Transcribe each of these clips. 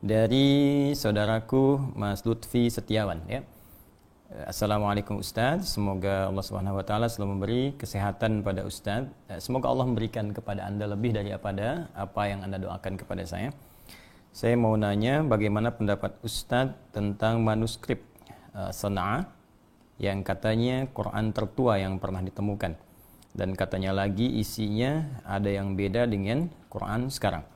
dari saudaraku Mas Lutfi Setiawan ya. Assalamualaikum Ustaz, semoga Allah Subhanahu wa taala selalu memberi kesehatan pada Ustaz. Semoga Allah memberikan kepada Anda lebih daripada apa yang Anda doakan kepada saya. Saya mau nanya bagaimana pendapat Ustaz tentang manuskrip Sana'ah yang katanya Quran tertua yang pernah ditemukan, dan katanya lagi isinya ada yang beda dengan Quran sekarang.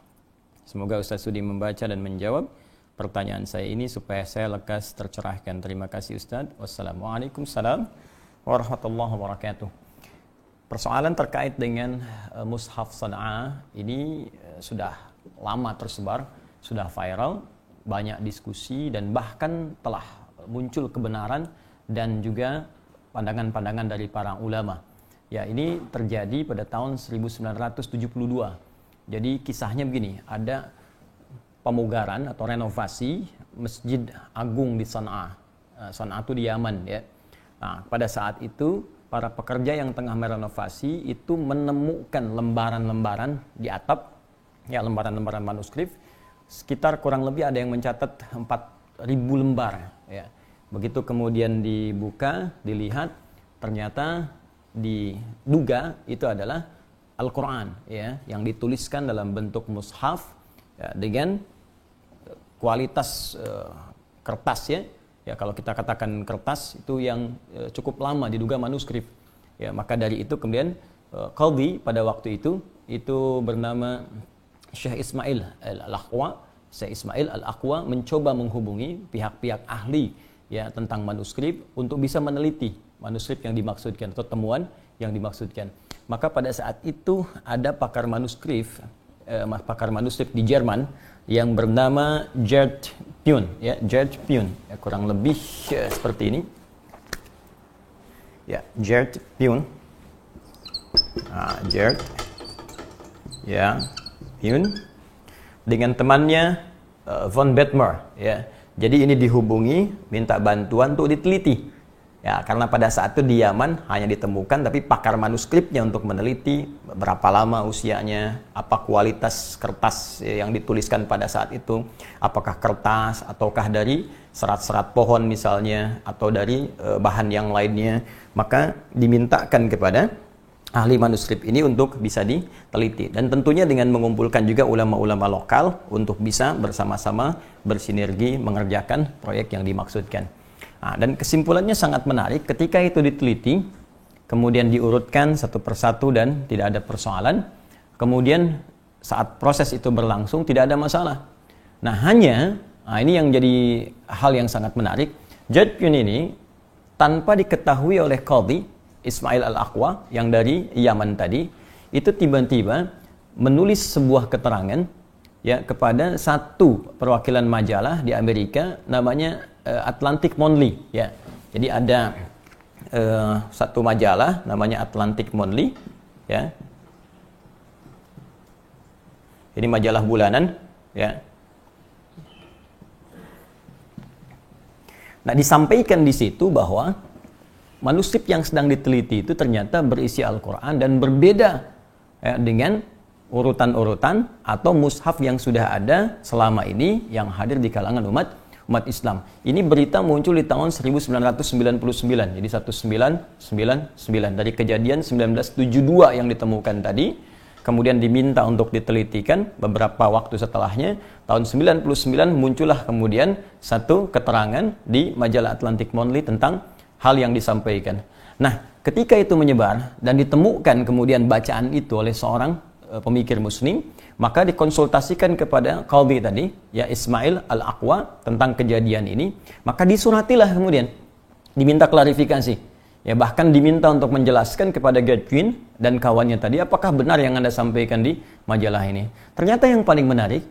Semoga Ustaz sudi membaca dan menjawab pertanyaan saya ini supaya saya lekas tercerahkan. Terima kasih Ustaz. Wassalamualaikum warahmatullahi wabarakatuh. Persoalan terkait dengan Mushaf Sana'ah ini sudah lama tersebar, sudah viral, banyak diskusi dan bahkan telah muncul kebenaran dan juga pandangan-pandangan dari para ulama. Ya, ini terjadi pada tahun 1972. Jadi kisahnya begini, ada pemugaran atau renovasi Masjid Agung di Sana'ah. Sana'ah itu di Yaman ya. Nah, pada saat itu para pekerja yang tengah merenovasi itu menemukan lembaran-lembaran di atap, ya lembaran-lembaran manuskrip, sekitar kurang lebih ada yang mencatat 4.000 lembar ya. Begitu kemudian dibuka, dilihat, ternyata diduga itu adalah Al-Quran ya, yang dituliskan dalam bentuk mushaf ya, dengan kualitas kertas ya. Ya, kalau kita katakan kertas itu yang cukup lama, diduga manuskrip. Ya, maka dari itu kemudian Qadhi pada waktu itu bernama Syekh Ismail Al-Aqwa. Syekh Ismail Al-Aqwa mencoba menghubungi pihak-pihak ahli ya tentang manuskrip untuk bisa meneliti manuskrip yang dimaksudkan atau temuan yang dimaksudkan. Maka pada saat itu ada pakar manuskrip di Jerman yang bernama Gerd Pune ya, Gerd Pune ya, kurang lebih seperti ini. Ya, Gerd Pune. Gerd ya, Pune dengan temannya von Bettmer ya. Jadi ini dihubungi, minta bantuan untuk diteliti. Ya, karena pada saat itu di Yaman hanya ditemukan, tapi pakar manuskripnya untuk meneliti berapa lama usianya, apa kualitas kertas yang dituliskan pada saat itu, apakah kertas ataukah dari serat-serat pohon misalnya, atau dari bahan yang lainnya. Maka dimintakan kepada ahli manuskrip ini untuk bisa diteliti, dan tentunya dengan mengumpulkan juga ulama-ulama lokal untuk bisa bersama-sama bersinergi mengerjakan proyek yang dimaksudkan. Dan kesimpulannya sangat menarik. Ketika itu diteliti, kemudian diurutkan satu persatu dan tidak ada persoalan. Kemudian saat proses itu berlangsung tidak ada masalah. Ini yang jadi hal yang sangat menarik. Gerd Pune ini tanpa diketahui oleh Qadhi Ismail Al-Aqwa yang dari Yaman tadi, itu tiba-tiba menulis sebuah keterangan ya kepada satu perwakilan majalah di Amerika namanya Atlantic Monthly ya. Jadi ada satu majalah namanya Atlantic Monthly ya. Ini majalah bulanan ya. Nah, disampaikan di situ bahwa manuskrip yang sedang diteliti itu ternyata berisi Al-Quran dan berbeda ya, dengan urutan-urutan atau mushaf yang sudah ada selama ini yang hadir di kalangan umat Islam. Ini berita muncul di tahun 1999. Jadi 1999 dari kejadian 1972 yang ditemukan tadi, kemudian diminta untuk ditelitikan. Beberapa waktu setelahnya, tahun 99 muncullah kemudian satu keterangan di majalah Atlantic Monthly tentang hal yang disampaikan. Nah, ketika itu menyebar dan ditemukan kemudian bacaan itu oleh seorang pemikir muslim, maka dikonsultasikan kepada Qadhi tadi, ya Ismail Al-Aqwa tentang kejadian ini, maka disuratilah kemudian, diminta klarifikasi. Ya, bahkan diminta untuk menjelaskan kepada Gerd Pune dan kawannya tadi, apakah benar yang Anda sampaikan di majalah ini. Ternyata yang paling menarik,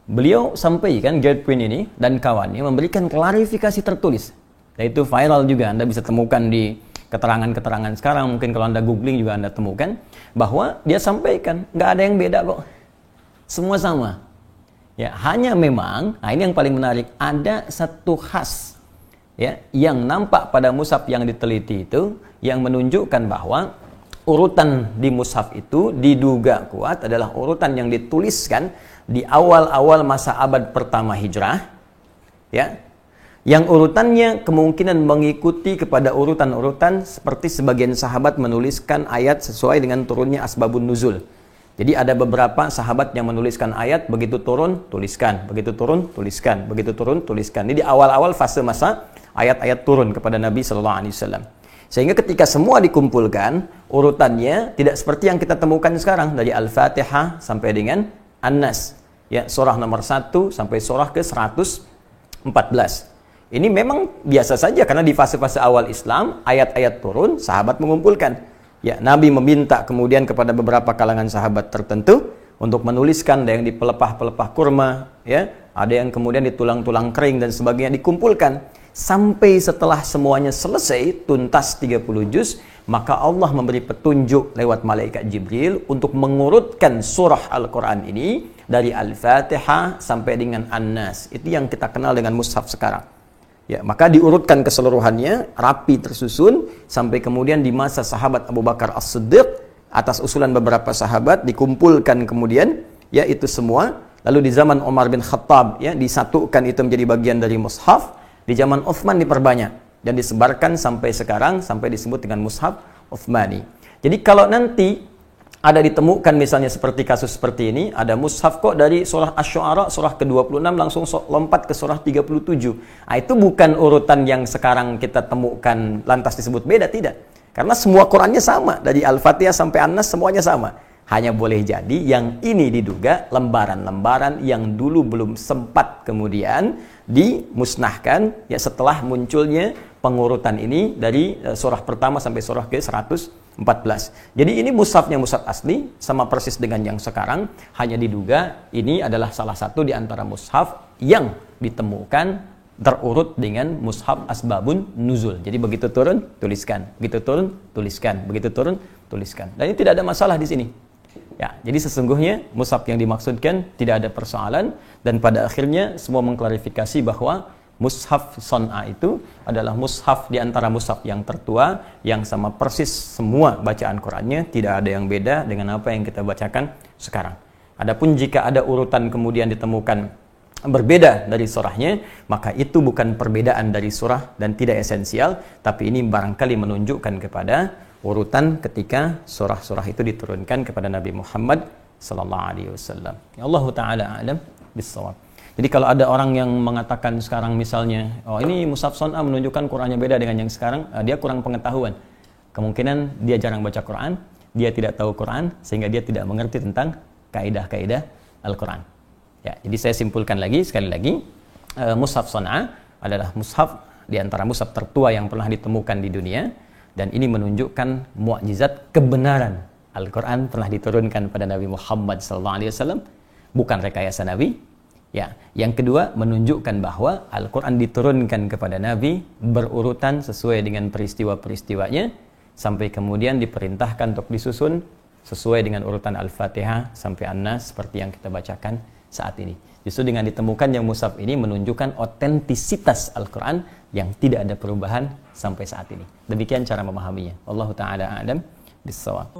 beliau sampaikan, Gerd Pune ini dan kawannya memberikan klarifikasi tertulis. Yaitu viral juga, Anda bisa temukan di keterangan-keterangan sekarang, mungkin kalau Anda googling juga Anda temukan, bahwa dia sampaikan, nggak ada yang beda kok. Semua sama. Ya, hanya memang, ini yang paling menarik, ada satu khas ya, yang nampak pada mushaf yang diteliti itu, yang menunjukkan bahwa urutan di mushaf itu diduga kuat adalah urutan yang dituliskan di awal-awal masa abad pertama Hijrah, ya, yang urutannya kemungkinan mengikuti kepada urutan-urutan seperti sebagian sahabat menuliskan ayat sesuai dengan turunnya asbabun nuzul. Jadi ada beberapa sahabat yang menuliskan ayat, begitu turun, tuliskan, begitu turun, tuliskan, begitu turun, tuliskan. Ini di awal-awal fase masa ayat-ayat turun kepada Nabi Sallallahu Alaihi Wasallam. Sehingga ketika semua dikumpulkan, urutannya tidak seperti yang kita temukan sekarang, dari Al-Fatihah sampai dengan An-Nas. Ya, surah nomor 1 sampai surah ke-114. Ini memang biasa saja karena di fase-fase awal Islam, ayat-ayat turun, sahabat mengumpulkan. Ya, Nabi meminta kemudian kepada beberapa kalangan sahabat tertentu untuk menuliskan, ada yang di pelepah-pelepah kurma, ya, ada yang kemudian di tulang-tulang kering dan sebagainya dikumpulkan. Sampai setelah semuanya selesai, tuntas 30 juz, maka Allah memberi petunjuk lewat malaikat Jibril untuk mengurutkan surah Al-Quran ini dari Al-Fatihah sampai dengan An-Nas. Itu yang kita kenal dengan mushaf sekarang. Ya, maka diurutkan keseluruhannya, rapi tersusun, sampai kemudian di masa sahabat Abu Bakar As-Siddiq, atas usulan beberapa sahabat, dikumpulkan kemudian, ya, itu semua. Lalu di zaman Umar bin Khattab, ya, disatukan itu menjadi bagian dari mushaf. Di zaman Uthman diperbanyak dan disebarkan sampai sekarang, sampai disebut dengan mushaf Uthmani. Jadi kalau nanti ada ditemukan misalnya seperti kasus seperti ini, ada mushaf kok dari surah Asy-Syu'ara surah ke-26 langsung lompat ke surah 37. Nah, itu bukan urutan yang sekarang kita temukan lantas disebut beda, tidak. Karena semua Qur'annya sama, dari Al-Fatihah sampai An-Nas semuanya sama. Hanya boleh jadi yang ini diduga lembaran-lembaran yang dulu belum sempat kemudian dimusnahkan, ya, setelah munculnya pengurutan ini dari surah pertama sampai surah ke-114. Jadi ini mushafnya mushaf asli, sama persis dengan yang sekarang, hanya diduga ini adalah salah satu di antara mushaf yang ditemukan terurut dengan mushaf asbabun nuzul. Jadi begitu turun, tuliskan, begitu turun, tuliskan, begitu turun, tuliskan. Dan ini tidak ada masalah di sini. Ya, jadi sesungguhnya mushaf yang dimaksudkan tidak ada persoalan, dan pada akhirnya semua mengklarifikasi bahwa mushaf Son'a itu adalah mushaf di antara mushaf yang tertua, yang sama persis semua bacaan Qur'annya, tidak ada yang beda dengan apa yang kita bacakan sekarang. Adapun jika ada urutan kemudian ditemukan berbeda dari surahnya, maka itu bukan perbedaan dari surah dan tidak esensial, tapi ini barangkali menunjukkan kepada urutan ketika surah-surah itu diturunkan kepada Nabi Muhammad sallallahu alaihi wasallam. Allah taala a'lam bissawab. Jadi kalau ada orang yang mengatakan sekarang misalnya, oh ini mushaf Son'a menunjukkan Qur'annya beda dengan yang sekarang, dia kurang pengetahuan. Kemungkinan dia jarang baca Qur'an, dia tidak tahu Qur'an, sehingga dia tidak mengerti tentang kaidah-kaidah Al-Qur'an. Ya, jadi saya simpulkan lagi, sekali lagi, mushaf Son'a adalah mushaf di antara mushaf tertua yang pernah ditemukan di dunia. Dan ini menunjukkan mukjizat kebenaran Al-Quran pernah diturunkan pada Nabi Muhammad SAW, bukan rekayasa Nabi. Ya, yang kedua menunjukkan bahwa Al-Quran diturunkan kepada Nabi berurutan sesuai dengan peristiwa-peristiwanya, sampai kemudian diperintahkan untuk disusun sesuai dengan urutan Al-Fatihah sampai An-Nas seperti yang kita bacakan saat ini. Justru dengan ditemukannya mushaf ini menunjukkan otentisitas Al-Quran yang tidak ada perubahan sampai saat ini. Demikian cara memahaminya. Wallahu ta'ala a'lam bissawab.